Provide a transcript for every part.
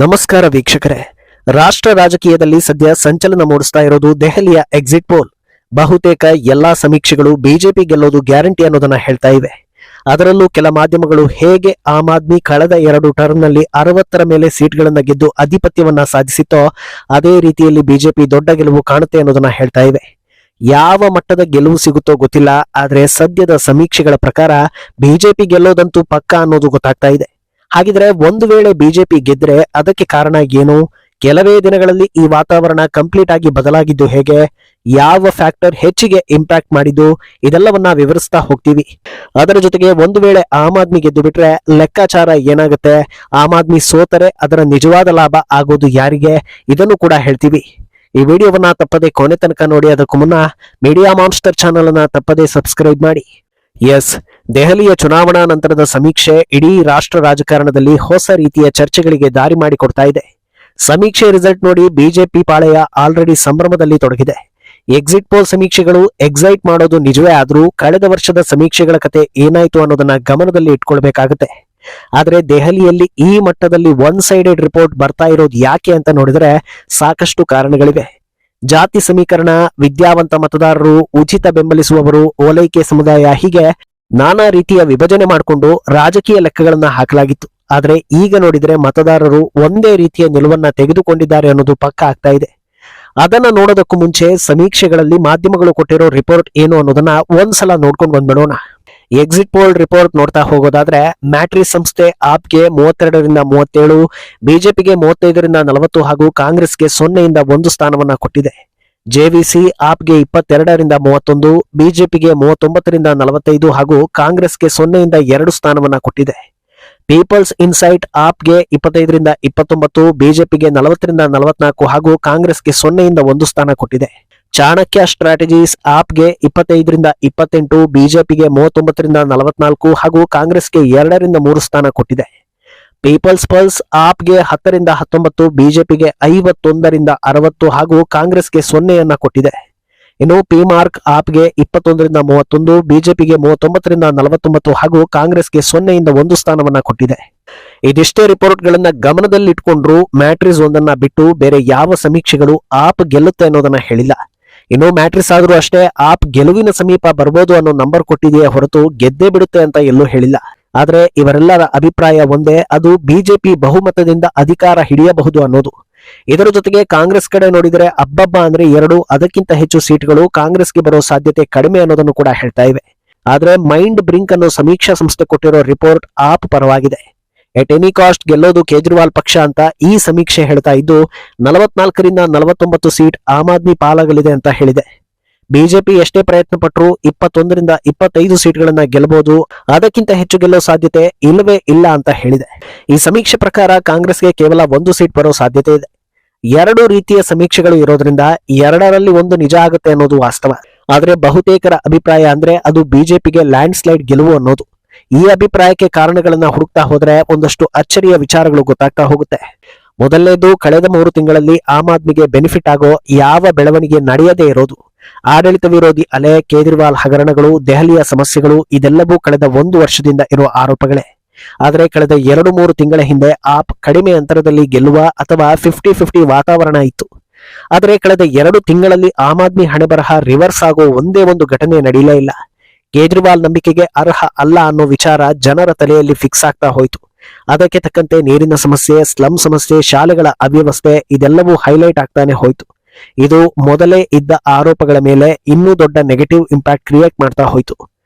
ನಮಸ್ಕಾರ ವೀಕ್ಷಕರೇ. ರಾಷ್ಟ್ರ ರಾಜಕೀಯದಲ್ಲಿ ಸದ್ಯ ಸಂಚಲನ ಮೂಡಿಸ್ತಾ ಇರೋದು ದೆಹಲಿಯ ಎಕ್ಸಿಟ್ ಪೋಲ್. ಬಹುತೇಕ ಎಲ್ಲಾ ಸಮೀಕ್ಷೆಗಳು ಬಿಜೆಪಿ ಗೆಲ್ಲೋದು ಗ್ಯಾರಂಟಿ ಅನ್ನೋದನ್ನ ಹೇಳ್ತಾ ಇವೆ. ಅದರಲ್ಲೂ ಕೆಲ ಮಾಧ್ಯಮಗಳು ಹೇಗೆ ಆಮ್ ಆದ್ಮಿ ಕಳೆದ 2 ಟರ್ಮ್ನಲ್ಲಿ 60ರ ಮೇಲೆ ಸೀಟ್ಗಳನ್ನ ಗೆದ್ದು ಆಧಿಪತ್ಯವನ್ನ ಸಾಧಿಸಿತ್ತೋ ಅದೇ ರೀತಿಯಲ್ಲಿ ಬಿಜೆಪಿ ದೊಡ್ಡ ಗೆಲುವು ಕಾಣುತ್ತೆ ಅನ್ನೋದನ್ನ ಹೇಳ್ತಾ ಇವೆ. ಯಾವ ಮಟ್ಟದ ಗೆಲುವು ಸಿಗುತ್ತೋ ಗೊತ್ತಿಲ್ಲ, ಆದ್ರೆ ಸದ್ಯದ ಸಮೀಕ್ಷೆಗಳ ಪ್ರಕಾರ ಬಿಜೆಪಿ ಗೆಲ್ಲೋದಂತೂ ಪಕ್ಕಾ ಅನ್ನೋದು ಗೊತ್ತಾಗ್ತಾ ಇದೆ. ಹಾಗಿದ್ರೆ ಒಂದು ವೇಳೆ ಬಿಜೆಪಿ ಗೆದ್ರೆ ಅದಕ್ಕೆ ಕಾರಣ ಏನು? ಕೆಲವೇ ದಿನಗಳಲ್ಲಿ ಈ ವಾತಾವರಣ ಕಂಪ್ಲೀಟ್ ಆಗಿ ಬದಲಾಗಿದ್ದು ಹೇಗೆ? ಯಾವ ಫ್ಯಾಕ್ಟರ್ ಹೆಚ್ಚಿಗೆ ಇಂಪ್ಯಾಕ್ಟ್ ಮಾಡಿದ್ದು? ಇದೆಲ್ಲವನ್ನ ವಿವರಿಸ್ತಾ ಹೋಗ್ತೀವಿ. ಅದರ ಜೊತೆಗೆ ಒಂದು ವೇಳೆ ಆಮ್ ಆದ್ಮಿ ಗೆದ್ದು ಬಿಟ್ರೆ ಲೆಕ್ಕಾಚಾರ ಏನಾಗುತ್ತೆ? ಆಮ್ ಆದ್ಮಿ ಸೋತರೆ ಅದರ ನಿಜವಾದ ಲಾಭ ಆಗೋದು ಯಾರಿಗೆ? ಇದನ್ನು ಕೂಡ ಹೇಳ್ತೀವಿ. ಈ ವಿಡಿಯೋವನ್ನ ತಪ್ಪದೆ ಕೊನೆ ತನಕ ನೋಡಿ. ಅದಕ್ಕೂ ಮುನ್ನ ಮೀಡಿಯಾ ಮಾನ್ಸ್ಟರ್ ಚಾನೆಲ್ ಅನ್ನ ತಪ್ಪದೆ ಸಬ್ಸ್ಕ್ರೈಬ್ ಮಾಡಿ. ಎಸ್, ದೆಹಲಿಯ ಚುನಾವಣಾ ನಂತರದ ಸಮೀಕ್ಷೆ ಇಡೀ ರಾಷ್ಟ್ರ ರಾಜಕಾರಣದಲ್ಲಿ ಹೊಸ ರೀತಿಯ ಚರ್ಚೆಗಳಿಗೆ ದಾರಿ ಮಾಡಿಕೊಡ್ತಾ ಇದೆ. ಸಮೀಕ್ಷೆ ರಿಸಲ್ಟ್ ನೋಡಿ ಬಿಜೆಪಿ ಪಾಳೆಯ ಆಲ್ರೆಡಿ ಸಂಭ್ರಮದಲ್ಲಿ ತೊಡಗಿದೆ. ಎಕ್ಸಿಟ್ ಪೋಲ್ ಸಮೀಕ್ಷೆಗಳು ಎಕ್ಸೈಟ್ ಮಾಡೋದು ನಿಜವೇ ಆದ್ರೂ ಕಳೆದ ವರ್ಷದ ಸಮೀಕ್ಷೆಗಳ ಕತೆ ಏನಾಯ್ತು ಅನ್ನೋದನ್ನ ಗಮನದಲ್ಲಿ ಇಟ್ಕೊಳ್ಬೇಕಾಗತ್ತೆ. ಆದ್ರೆ ದೆಹಲಿಯಲ್ಲಿ ಈ ಮಟ್ಟದಲ್ಲಿ ಒನ್ ಸೈಡೆಡ್ ರಿಪೋರ್ಟ್ ಬರ್ತಾ ಇರೋದು ಯಾಕೆ ಅಂತ ನೋಡಿದ್ರೆ ಸಾಕಷ್ಟು ಕಾರಣಗಳಿವೆ. ಜಾತಿ ಸಮೀಕರಣ, ವಿದ್ಯಾವಂತ ಮತದಾರರು, ಉಚಿತ ಬೆಂಬಲಿಸುವವರು, ಓಲೈಕೆ ಸಮುದಾಯ, ಹೀಗೆ ನಾನಾ ರೀತಿಯ ವಿಭಜನೆ ಮಾಡಿಕೊಂಡು ರಾಜಕೀಯ ಲೆಕ್ಕಗಳನ್ನ ಹಾಕಲಾಗಿತ್ತು. ಆದ್ರೆ ಈಗ ನೋಡಿದ್ರೆ ಮತದಾರರು ಒಂದೇ ರೀತಿಯ ನಿಲುವನ್ನ ತೆಗೆದುಕೊಂಡಿದ್ದಾರೆ ಅನ್ನೋದು ಪಕ್ಕಾ ಆಗ್ತಾ ಇದೆ. ಅದನ್ನ ನೋಡೋದಕ್ಕೂ ಮುಂಚೆ ಸಮೀಕ್ಷೆಗಳಲ್ಲಿ ಮಾಧ್ಯಮಗಳು ಕೊಟ್ಟಿರೋ ರಿಪೋರ್ಟ್ ಏನು ಅನ್ನೋದನ್ನ ಒಂದ್ಸಲ ನೋಡ್ಕೊಂಡು ಬಂದ್ಬಿಡೋಣ. ಎಕ್ಸಿಟ್ ಪೋಲ್ ರಿಪೋರ್ಟ್ ನೋಡ್ತಾ ಹೋಗೋದಾದ್ರೆ ಮ್ಯಾಟ್ರಿಸ್ ಸಂಸ್ಥೆ ಆಪ್ಗೆ 32ರಿಂದ 37, ಬಿಜೆಪಿಗೆ 35ರಿಂದ 40 ಹಾಗೂ ಕಾಂಗ್ರೆಸ್ಗೆ 0ಯಿಂದ 1 ಸ್ಥಾನವನ್ನ ಕೊಟ್ಟಿದೆ. ಜೆವಿಸಿ ಆಪ್ಗೆ 22ರಿಂದ 31, ಬಿಜೆಪಿಗೆ 39ರಿಂದ 45 ಹಾಗೂ ಕಾಂಗ್ರೆಸ್ಗೆ 0ಯಿಂದ 2 ಸ್ಥಾನವನ್ನ ಕೊಟ್ಟಿದೆ. ಪೀಪಲ್ಸ್ ಇನ್ಸೈಟ್ ಆಪ್ಗೆ 25ರಿಂದ 29, ಬಿಜೆಪಿಗೆ 40ರಿಂದ 44 ಹಾಗೂ ಕಾಂಗ್ರೆಸ್ಗೆ 0ಯಿಂದ 1 ಸ್ಥಾನ ಕೊಟ್ಟಿದೆ. ಚಾಣಕ್ಯ ಸ್ಟ್ರಾಟಜೀಸ್ ಆಪ್ಗೆ 25ರಿಂದ 28, ಬಿಜೆಪಿಗೆ 39ರಿಂದ 44 ಹಾಗೂ ಕಾಂಗ್ರೆಸ್ಗೆ 2ರಿಂದ 3 ಸ್ಥಾನ ಕೊಟ್ಟಿದೆ. ಪೀಪಲ್ಸ್ ಪಲ್ಸ್ ಆಪ್ಗೆ 10ರಿಂದ 19, ಬಿಜೆಪಿಗೆ 51ರಿಂದ 60 ಹಾಗೂ ಕಾಂಗ್ರೆಸ್ಗೆ 0ಯನ್ನ ಕೊಟ್ಟಿದೆ. ಇನ್ನು ಪಿಮಾರ್ಕ್ ಆಪ್ಗೆ 21ರಿಂದ 31, ಬಿಜೆಪಿಗೆ 39ರಿಂದ 49 ಹಾಗೂ ಕಾಂಗ್ರೆಸ್ಗೆ 0ಯಿಂದ 1 ಸ್ಥಾನವನ್ನ ಕೊಟ್ಟಿದೆ. ಇದಿಷ್ಟೇ ರಿಪೋರ್ಟ್ಗಳನ್ನ ಗಮನದಲ್ಲಿಟ್ಕೊಂಡ್ರು ಮ್ಯಾಟ್ರಿಸ್ ಒಂದನ್ನ ಬಿಟ್ಟು ಬೇರೆ ಯಾವ ಸಮೀಕ್ಷೆಗಳು ಆಪ್ ಗೆಲ್ಲುತ್ತೆ ಅನ್ನೋದನ್ನ ಹೇಳಿಲ್ಲ. ಇನ್ನು ಮ್ಯಾಟ್ರಿಸ್ ಆದ್ರೂ ಅಷ್ಟೇ ಆಪ್ ಗೆಲುವಿನ ಸಮೀಪ ಬರ್ಬೋದು ಅನ್ನೋ ನಂಬರ್ ಕೊಟ್ಟಿದೆಯೇ ಹೊರತು ಗೆದ್ದೇ ಬಿಡುತ್ತೆ ಅಂತ ಎಲ್ಲೂ ಹೇಳಿಲ್ಲ. ಆದ್ರೆ ಇವರೆಲ್ಲರ ಅಭಿಪ್ರಾಯ ಒಂದೇ, ಅದು ಬಿಜೆಪಿ ಬಹುಮತದಿಂದ ಅಧಿಕಾರ ಹಿಡಿಯಬಹುದು ಅನ್ನೋದು. ಇದರ ಜೊತೆಗೆ ಕಾಂಗ್ರೆಸ್ ಕಡೆ ನೋಡಿದರೆ ಅಬ್ಬಬ್ಬ ಅಂದ್ರೆ 2, ಅದಕ್ಕಿಂತ ಹೆಚ್ಚು ಸೀಟ್ಗಳು ಕಾಂಗ್ರೆಸ್ಗೆ ಬರೋ ಸಾಧ್ಯತೆ ಕಡಿಮೆ ಅನ್ನೋದನ್ನು ಕೂಡ ಹೇಳ್ತಾ ಇವೆ. ಆದ್ರೆ ಮೈಂಡ್ ಬ್ರಿಂಕ್ ಅನ್ನೋ ಸಮೀಕ್ಷಾ ಸಂಸ್ಥೆ ಕೊಟ್ಟಿರೋ ರಿಪೋರ್ಟ್ ಆಪ್ ಪರವಾಗಿದೆ. ಎಟ್ ಎನಿ ಕಾಸ್ಟ್ ಗೆಲ್ಲೋದು ಕೇಜ್ರಿವಾಲ್ ಪಕ್ಷ ಅಂತ ಈ ಸಮೀಕ್ಷೆ ಹೇಳ್ತಾ ಇದ್ದು 44ರಿಂದ 49 ಸೀಟ್ ಆಮ್ ಆದ್ಮಿ ಪಾಲಾಗಲಿದೆ ಅಂತ ಹೇಳಿದೆ. ಬಿಜೆಪಿ ಎಷ್ಟೇ ಪ್ರಯತ್ನ ಪಟ್ಟರು 21ರಿಂದ 25 ಸೀಟ್ಗಳನ್ನ ಗೆಲ್ಲಬಹುದು, ಅದಕ್ಕಿಂತ ಹೆಚ್ಚು ಗೆಲ್ಲೋ ಸಾಧ್ಯತೆ ಇಲ್ಲವೇ ಇಲ್ಲ ಅಂತ ಹೇಳಿದೆ. ಈ ಸಮೀಕ್ಷೆ ಪ್ರಕಾರ ಕಾಂಗ್ರೆಸ್ಗೆ ಕೇವಲ 1 ಸೀಟ್ ಬರೋ ಸಾಧ್ಯತೆ ಇದೆ. 2 ರೀತಿಯ ಸಮೀಕ್ಷೆಗಳು ಇರೋದ್ರಿಂದ 2ರಲ್ಲಿ ಒಂದು ನಿಜ ಆಗುತ್ತೆ ಅನ್ನೋದು ವಾಸ್ತವ. ಆದ್ರೆ ಬಹುತೇಕರ ಅಭಿಪ್ರಾಯ ಅಂದ್ರೆ ಅದು ಬಿಜೆಪಿಗೆ ಲ್ಯಾಂಡ್ ಸ್ಲೈಡ್ ಗೆಲುವು ಅನ್ನೋದು. ಈ ಅಭಿಪ್ರಾಯಕ್ಕೆ ಕಾರಣಗಳನ್ನ ಹುಡುಕ್ತಾ ಹೋದ್ರೆ ಒಂದಷ್ಟು ಅಚ್ಚರಿಯ ವಿಚಾರಗಳು ಗೊತ್ತಾಗ್ತಾ ಹೋಗುತ್ತೆ. ಮೊದಲನೇದು, ಕಳೆದ 3 ತಿಂಗಳಲ್ಲಿ ಆಮ್ ಆದ್ಮಿಗೆ ಬೆನಿಫಿಟ್ ಆಗೋ ಯಾವ ಬೆಳವಣಿಗೆ ನಡೆಯದೇ ಇರೋದು. ಆಡಳಿತ ವಿರೋಧಿ ಅಲೆ, ಕೇಜ್ರಿವಾಲ್ ಹಗರಣಗಳು, ದೆಹಲಿಯ ಸಮಸ್ಯೆಗಳು, ಇದೆಲ್ಲವೂ ಕಳೆದ 1 ವರ್ಷದಿಂದ ಇರುವ ಆರೋಪಗಳೇ. ಆದ್ರೆ ಕಳೆದ 2-3 ತಿಂಗಳ ಹಿಂದೆ ಆಪ್ ಕಡಿಮೆ ಅಂತರದಲ್ಲಿ ಗೆಲ್ಲುವ ಅಥವಾ 50-50 ವಾತಾವರಣ ಇತ್ತು. ಆದ್ರೆ ಕಳೆದ 2 ತಿಂಗಳಲ್ಲಿ ಆಮ್ ಆದ್ಮಿ ಹಣೆಬರಹ ರಿವರ್ಸ್ ಆಗೋ ಒಂದೇ ಒಂದು ಘಟನೆ ನಡೆಯಲೇ ಇಲ್ಲ. ಕೇಜ್ರಿವಾಲ್ ನಂಬಿಕೆಗೆ ಅರ್ಹ ಅಲ್ಲ ಅನ್ನೋ ವಿಚಾರ ಜನರ ತಲೆಯಲ್ಲಿ ಫಿಕ್ಸ್ ಆಗ್ತಾ ಹೋಯ್ತು. ಅದಕ್ಕೆ ತಕ್ಕಂತೆ ನೀರಿನ ಸಮಸ್ಯೆ, ಸ್ಲಂ ಸಮಸ್ಯೆ, ಶಾಲೆಗಳ ಅವ್ಯವಸ್ಥೆ, ಇದೆಲ್ಲವೂ ಹೈಲೈಟ್ ಆಗ್ತಾನೆ ಹೋಯ್ತು. ಇದು ಮೊದಲೇ ಇದ್ದ ಆರೋಪಗಳ ಮೇಲೆ ಇನ್ನೂ ದೊಡ್ಡ ನೆಗೆಟಿವ್ ಇಂಪ್ಯಾಕ್ಟ್ ಕ್ರಿಯೇಟ್ ಮಾಡ್ತಾ ಹೋಯ್ತು.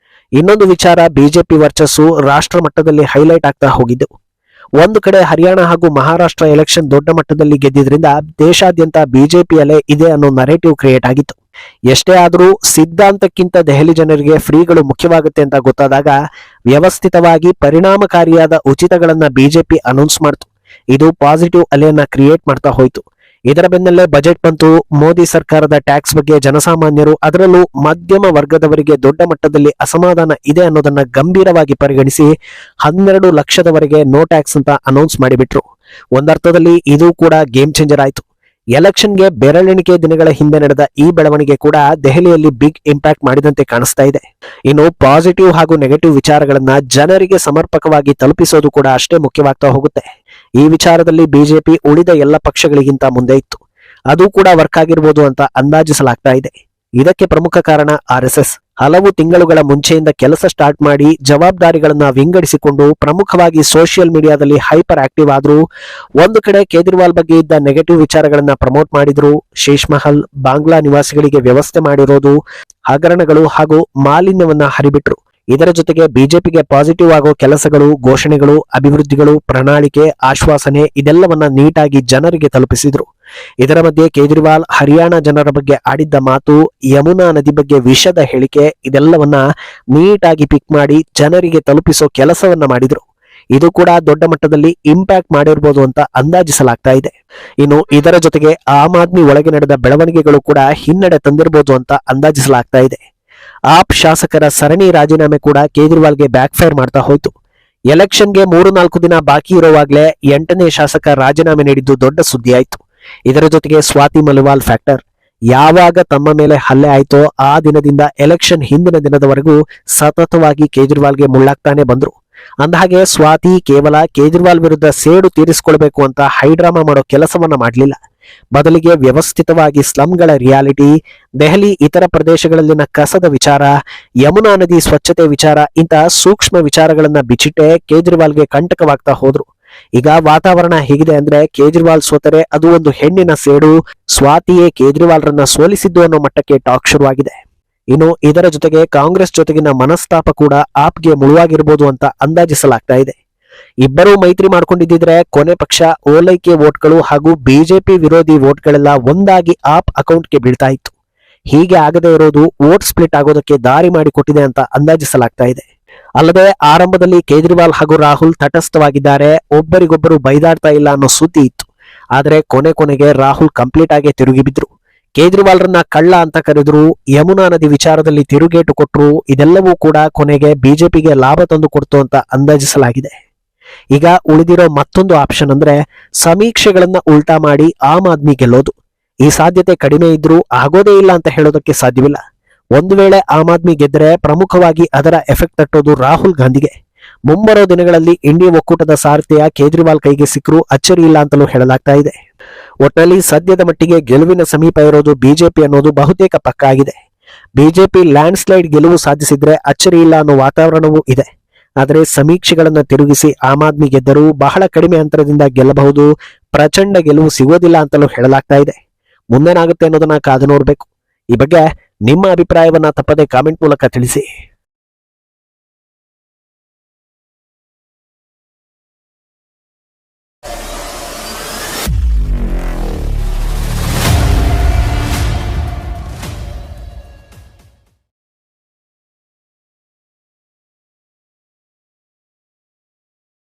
ಇನ್ನೊಂದು ವಿಚಾರ, ಬಿಜೆಪಿ ವರ್ಚಸ್ಸು ರಾಷ್ಟ್ರ ಮಟ್ಟದಲ್ಲಿ ಹೈಲೈಟ್ ಆಗ್ತಾ ಹೋಗಿದ್ದು. ಒಂದು ಕಡೆ ಹರಿಯಾಣ ಹಾಗೂ ಮಹಾರಾಷ್ಟ್ರ ಎಲೆಕ್ಷನ್ ದೊಡ್ಡ ಮಟ್ಟದಲ್ಲಿ ಗೆದ್ದಿದ್ರಿಂದ ದೇಶಾದ್ಯಂತ ಬಿಜೆಪಿ ಅಲೆ ಇದೆ ಅನ್ನೋ ನರೇಟಿವ್ ಕ್ರಿಯೇಟ್ ಆಗಿತ್ತು. ಎಷ್ಟೇ ಆದ್ರೂ ಸಿದ್ಧಾಂತಕ್ಕಿಂತ ದೆಹಲಿ ಜನರಿಗೆ ಫ್ರೀಗಳು ಮುಖ್ಯವಾಗುತ್ತೆ ಅಂತ ಗೊತ್ತಾದಾಗ ವ್ಯವಸ್ಥಿತವಾಗಿ ಪರಿಣಾಮಕಾರಿಯಾದ ಉಚಿತಗಳನ್ನ ಬಿಜೆಪಿ ಅನೌನ್ಸ್ ಮಾಡ್ತು. ಇದು ಪಾಸಿಟಿವ್ ಅಲೆಯನ್ನ ಕ್ರಿಯೇಟ್ ಮಾಡ್ತಾ ಹೋಯ್ತು. ಇದರ ಬೆನ್ನಲ್ಲೇ ಬಜೆಟ್ ಬಂತು. ಮೋದಿ ಸರ್ಕಾರದ ಟ್ಯಾಕ್ಸ್ ಬಗ್ಗೆ ಜನಸಾಮಾನ್ಯರು, ಅದರಲ್ಲೂ ಮಧ್ಯಮ ವರ್ಗದವರಿಗೆ ದೊಡ್ಡ ಮಟ್ಟದಲ್ಲಿ ಅಸಮಾಧಾನ ಇದೆ ಅನ್ನೋದನ್ನ ಗಂಭೀರವಾಗಿ ಪರಿಗಣಿಸಿ 12 ಲಕ್ಷದವರೆಗೆ ನೋ ಟ್ಯಾಕ್ಸ್ ಅಂತ ಅನೌನ್ಸ್ ಮಾಡಿಬಿಟ್ರು. ಒಂದರ್ಥದಲ್ಲಿ ಇದು ಕೂಡ ಗೇಮ್ ಚೇಂಜರ್ ಆಯ್ತು. ಎಲೆಕ್ಷನ್ಗೆ ಬೆರಳೆಣಿಕೆ ದಿನಗಳ ಹಿಂದೆ ನಡೆದ ಈ ಬೆಳವಣಿಗೆ ಕೂಡ ದೆಹಲಿಯಲ್ಲಿ ಬಿಗ್ ಇಂಪ್ಯಾಕ್ಟ್ ಮಾಡಿದಂತೆ ಕಾಣಿಸ್ತಾ ಇದೆ. ಇನ್ನು ಪಾಸಿಟಿವ್ ಹಾಗೂ ನೆಗೆಟಿವ್ ವಿಚಾರಗಳನ್ನ ಜನರಿಗೆ ಸಮರ್ಪಕವಾಗಿ ತಲುಪಿಸೋದು ಕೂಡ ಅಷ್ಟೇ ಮುಖ್ಯವಾಗ್ತಾ ಹೋಗುತ್ತೆ. ಈ ವಿಚಾರದಲ್ಲಿ ಬಿಜೆಪಿ ಉಳಿದ ಎಲ್ಲ ಪಕ್ಷಗಳಿಗಿಂತ ಮುಂದೆ ಇತ್ತು. ಅದು ಕೂಡ ವರ್ಕ್ ಆಗಿರ್ಬೋದು ಅಂತ ಅಂದಾಜಿಸಲಾಗ್ತಾ ಇದೆ. ಇದಕ್ಕೆ ಪ್ರಮುಖ ಕಾರಣ RSS. ಹಲವು ತಿಂಗಳುಗಳ ಮುಂಚೆಯಿಂದ ಕೆಲಸ ಸ್ಟಾರ್ಟ್ ಮಾಡಿ ಜವಾಬ್ದಾರಿಗಳನ್ನ ವಿಂಗಡಿಸಿಕೊಂಡು ಪ್ರಮುಖವಾಗಿ ಸೋಷಿಯಲ್ ಮೀಡಿಯಾದಲ್ಲಿ ಹೈಪರ್ ಆಕ್ಟಿವ್ ಆದ್ರು. ಒಂದು ಕಡೆ ಕೇಜ್ರಿವಾಲ್ ಬಗ್ಗೆ ಇದ್ದ ನೆಗೆಟಿವ್ ವಿಚಾರಗಳನ್ನ ಪ್ರಮೋಟ್ ಮಾಡಿದ್ರು. ಶೇಷ್ ಮಹಲ್, ಬಾಂಗ್ಲಾ ನಿವಾಸಿಗಳಿಗೆ ವ್ಯವಸ್ಥೆ ಮಾಡಿರೋದು, ಹಗರಣಗಳು ಹಾಗೂ ಮಾಲಿನ್ಯವನ್ನ ಹರಿಬಿಟ್ರು. ಇದರ ಜೊತೆಗೆ ಬಿಜೆಪಿಗೆ ಪಾಸಿಟಿವ್ ಆಗೋ ಕೆಲಸಗಳು, ಘೋಷಣೆಗಳು, ಅಭಿವೃದ್ಧಿಗಳು, ಪ್ರಣಾಳಿಕೆ, ಆಶ್ವಾಸನೆ ಇದೆಲ್ಲವನ್ನ ನೀಟಾಗಿ ಜನರಿಗೆ ತಲುಪಿಸಿದ್ರು. ಇದರ ಮಧ್ಯೆ ಕೇಜ್ರಿವಾಲ್ ಹರಿಯಾಣ ಜನರ ಬಗ್ಗೆ ಆಡಿದ್ದ ಮಾತು, ಯಮುನಾ ನದಿ ಬಗ್ಗೆ ವಿಷದ ಹೇಳಿಕೆ ಇದೆಲ್ಲವನ್ನ ನೀಟಾಗಿ ಪಿಕ್ ಮಾಡಿ ಜನರಿಗೆ ತಲುಪಿಸೋ ಕೆಲಸವನ್ನ ಮಾಡಿದ್ರು. ಇದು ಕೂಡ ದೊಡ್ಡ ಮಟ್ಟದಲ್ಲಿ ಇಂಪ್ಯಾಕ್ಟ್ ಮಾಡಿರ್ಬೋದು ಅಂತ ಅಂದಾಜಿಸಲಾಗ್ತಾ ಇದೆ. ಇನ್ನು ಇದರ ಜೊತೆಗೆ ಆಮ್ ಆದ್ಮಿ ಒಳಗೆ ನಡೆದ ಬೆಳವಣಿಗೆಗಳು ಕೂಡ ಹಿನ್ನಡೆ ತಂದಿರಬಹುದು ಅಂತ ಅಂದಾಜಿಸಲಾಗ್ತಾ ಇದೆ. ಆಪ್ ಶಾಸಕರ ಸರಣಿ ರಾಜೀನಾಮೆ ಕೂಡ ಕೇಜ್ರಿವಾಲ್ಗೆ ಬ್ಯಾಕ್ ಫೈರ್ ಮಾಡ್ತಾ ಹೋಯ್ತು. ಎಲೆಕ್ಷನ್ಗೆ 3-4 ದಿನ ಬಾಕಿ ಇರುವಾಗಲೇ 8ನೇ ಶಾಸಕ ರಾಜೀನಾಮೆ ನೀಡಿದ್ದು ದೊಡ್ಡ ಸುದ್ದಿ ಆಯ್ತು. ಇದರ ಜೊತೆಗೆ ಸ್ವಾತಿ ಮಲಿವಾಲ್ ಫ್ಯಾಕ್ಟರ್. ಯಾವಾಗ ತಮ್ಮ ಮೇಲೆ ಹಲ್ಲೆ ಆಯ್ತೋ ಆ ದಿನದಿಂದ ಎಲೆಕ್ಷನ್ ಹಿಂದಿನ ದಿನದವರೆಗೂ ಸತತವಾಗಿ ಕೇಜ್ರಿವಾಲ್ಗೆ ಮುಳ್ಳಾಗ್ತಾನೆ ಬಂದ್ರು. ಅಂದಹಾಗೆ ಸ್ವಾತಿ ಕೇವಲ ಕೇಜ್ರಿವಾಲ್ ವಿರುದ್ಧ ಸೇಡು ತೀರಿಸಿಕೊಳ್ಬೇಕು ಅಂತ ಹೈಡ್ರಾಮಾ ಮಾಡೋ ಕೆಲಸವನ್ನ ಮಾಡಲಿಲ್ಲ. ಬದಲಿಗೆ ವ್ಯವಸ್ಥಿತವಾಗಿ ಸ್ಲಂಗಳ ರಿಯಾಲಿಟಿ, ದೆಹಲಿ ಇತರ ಪ್ರದೇಶಗಳಲ್ಲಿನ ಕಸದ ವಿಚಾರ, ಯಮುನಾ ನದಿ ಸ್ವಚ್ಛತೆ ವಿಚಾರ ಇಂತಹ ಸೂಕ್ಷ್ಮ ವಿಚಾರಗಳನ್ನ ಬಿಚ್ಚಿಟ್ಟೆ ಕೇಜ್ರಿವಾಲ್ಗೆ ಕಂಟಕವಾಗ್ತಾ ಹೋದ್ರು. ಈಗ ವಾತಾವರಣ ಹೇಗಿದೆ ಅಂದ್ರೆ ಕೇಜ್ರಿವಾಲ್ ಸೋತರೆ ಅದು ಒಂದು ಹೆಣ್ಣಿನ ಸೇಡು, ಸ್ವಾತಿಯೇ ಕೇಜ್ರಿವಾಲ್ರನ್ನ ಸೋಲಿಸಿದ್ದು ಅನ್ನೋ ಮಟ್ಟಕ್ಕೆ ಟಾಕ್ ಶುರುವಾಗಿದೆ. ಇನ್ನು ಇದರ ಜೊತೆಗೆ ಕಾಂಗ್ರೆಸ್ ಜೊತೆಗಿನ ಮನಸ್ತಾಪ ಕೂಡ ಆಪ್ಗೆ ಮುಳುವಾಗಿರ್ಬೋದು ಅಂತ ಅಂದಾಜಿಸಲಾಗ್ತಾ ಇದೆ. ಇಬ್ಬರೂ ಮೈತ್ರಿ ಮಾಡ್ಕೊಂಡಿದ್ದಿದ್ರೆ ಕೊನೆ ಪಕ್ಷ ಓಲೈಕೆ ವೋಟ್ಗಳು ಹಾಗೂ ಬಿಜೆಪಿ ವಿರೋಧಿ ವೋಟ್ಗಳೆಲ್ಲ ಒಂದಾಗಿ ಆಪ್ ಅಕೌಂಟ್ಗೆ ಬೀಳ್ತಾ ಇತ್ತು. ಹೀಗೆ ಆಗದೆ ಇರೋದು ವೋಟ್ ಸ್ಪ್ಲಿಟ್ ಆಗೋದಕ್ಕೆ ದಾರಿ ಮಾಡಿಕೊಟ್ಟಿದೆ ಅಂತ ಅಂದಾಜಿಸಲಾಗ್ತಾ ಇದೆ. ಅಲ್ಲದೆ ಆರಂಭದಲ್ಲಿ ಕೇಜ್ರಿವಾಲ್ ಹಾಗೂ ರಾಹುಲ್ ತಟಸ್ಥವಾಗಿದ್ದಾರೆ, ಒಬ್ಬರಿಗೊಬ್ಬರು ಬೈದಾಡ್ತಾ ಇಲ್ಲ ಅನ್ನೋ ಸುದ್ದಿ ಇತ್ತು. ಆದ್ರೆ ಕೊನೆಗೆ ರಾಹುಲ್ ಕಂಪ್ಲೀಟ್ ಆಗಿ ತಿರುಗಿ ಬಿದ್ರು. ಕೇಜ್ರಿವಾಲ್ರನ್ನ ಕಳ್ಳ ಅಂತ ಕರೆದ್ರು, ಯಮುನಾ ನದಿ ವಿಚಾರದಲ್ಲಿ ತಿರುಗೇಟು ಕೊಟ್ರು. ಇದೆಲ್ಲವೂ ಕೂಡ ಕೊನೆಗೆ ಬಿಜೆಪಿಗೆ ಲಾಭ ತಂದು ಕೊಡ್ತು ಅಂತ ಅಂದಾಜಿಸಲಾಗಿದೆ. ಈಗ ಉಳಿದಿರೋ ಮತ್ತೊಂದು ಆಪ್ಷನ್ ಅಂದ್ರೆ ಸಮೀಕ್ಷೆಗಳನ್ನ ಉಲ್ಟಾ ಮಾಡಿ ಆಮ್ ಆದ್ಮಿ ಗೆಲ್ಲೋದು. ಈ ಸಾಧ್ಯತೆ ಕಡಿಮೆ ಇದ್ರೂ ಆಗೋದೇ ಇಲ್ಲ ಅಂತ ಹೇಳೋದಕ್ಕೆ ಸಾಧ್ಯವಿಲ್ಲ. ಒಂದು ವೇಳೆ ಆಮ್ ಆದ್ಮಿ ಗೆದ್ದರೆ ಪ್ರಮುಖವಾಗಿ ಅದರ ಎಫೆಕ್ಟ್ ತಟ್ಟೋದು ರಾಹುಲ್ ಗಾಂಧಿಗೆ. ಮುಂಬರೋ ದಿನಗಳಲ್ಲಿ ಇಂಡಿಯಾ ಒಕ್ಕೂಟದ ಸಾರಥ್ಯ ಕೇಜ್ರಿವಾಲ್ ಕೈಗೆ ಸಿಕ್ಕರೂ ಅಚ್ಚರಿ ಇಲ್ಲ ಅಂತಲೂ ಹೇಳಲಾಗ್ತಾ ಇದೆ. ಒಟ್ನಲ್ಲಿ ಸದ್ಯದ ಮಟ್ಟಿಗೆ ಗೆಲುವಿನ ಸಮೀಪ ಇರೋದು ಬಿಜೆಪಿ ಅನ್ನೋದು ಬಹುತೇಕ ಪಕ್ಕಾ ಆಗಿದೆ. ಬಿಜೆಪಿ ಲ್ಯಾಂಡ್ ಸ್ಲೈಡ್ ಗೆಲುವು ಸಾಧಿಸಿದ್ರೆ ಅಚ್ಚರಿ ಇಲ್ಲ ಅನ್ನೋ ವಾತಾವರಣವೂ ಇದೆ. ಆದರೆ ಸಮೀಕ್ಷೆಗಳನ್ನ ತಿರುಗಿಸಿ ಆಮ್ ಆದ್ಮಿ ಗೆದ್ದರೂ ಬಹಳ ಕಡಿಮೆ ಅಂತರದಿಂದ ಗೆಲ್ಲಬಹುದು, ಪ್ರಚಂಡ ಗೆಲುವು ಸಿಗೋದಿಲ್ಲ ಅಂತಲೂ ಹೇಳಲಾಗ್ತಾ ಇದೆ. ಮುಂದೇನಾಗುತ್ತೆ ಅನ್ನೋದನ್ನ ಕಾದು ನೋಡ್ಬೇಕು. ಈ ಬಗ್ಗೆ ನಿಮ್ಮ ಅಭಿಪ್ರಾಯವನ್ನ ತಪ್ಪದೆ ಕಾಮೆಂಟ್ ಮೂಲಕ ತಿಳಿಸಿ.